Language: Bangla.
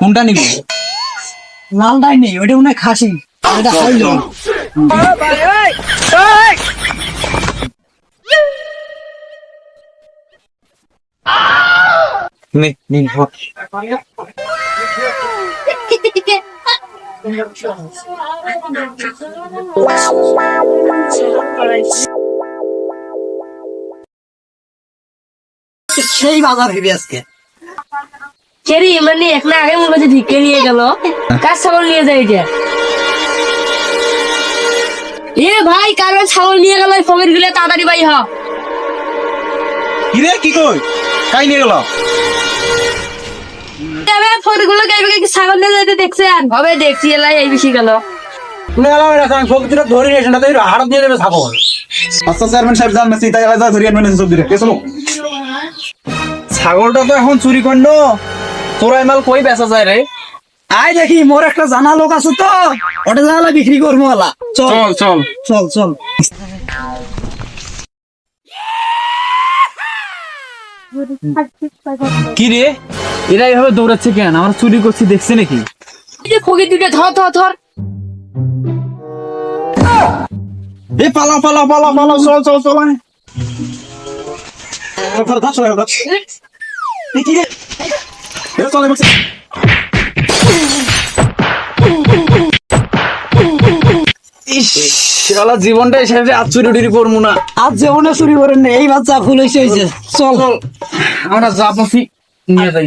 কোনটা নিবি? লালটাই নেই, ওইটা মনে হয় খাসি, এটা হাইলো। সেই বাজার হইবে আজকে। কেরি মানে এখন আগে মনে হচ্ছে ঢিকে নিয়ে গেল, কার ছাগল নিয়ে যায় এটা? এ ভাই, কার ছাগল নিয়ে গেল? ফকির গুলো তাড়াতাড়ি ভাই হ। কিরে কি কই? কাই নিয়ে গেল? ফকির গুলো ছাগল নিয়ে যেতে দেখছেন? হবে দেখছি, এলাই এই বেশি গেল। ধরে নিয়ে হাড় দিয়ে দেবে ছাগল। আচ্ছা চেয়ারম্যান সাহেব যান মেসি তাই আলাদা ধরে আনবেন সব দিলে চলো। ছাগলটা তো এখন চুরি করল, চোরাই মাল কই বেচা যায় রে? আয় দেখি, মোর একটা জানা লোক আছে তো, ওটা জানালা বিক্রি করবো। চল চল চল চল। কি রে, এরা এইভাবে দৌড়াচ্ছে কেন? আমার চুরি করছি দেখছে নাকি? ফকির দুটো ধর ধর ধর। এ পালা পালা পালা পালা, চল চল চল। জীবনটাই শেষে আজ চুরি টুরি করবো না। আজ জীবনে চুরি করেন না, এই বাচ্চা ফুল হয়েছে। চল আমরা যা পাচ্ছি নিয়ে যাই।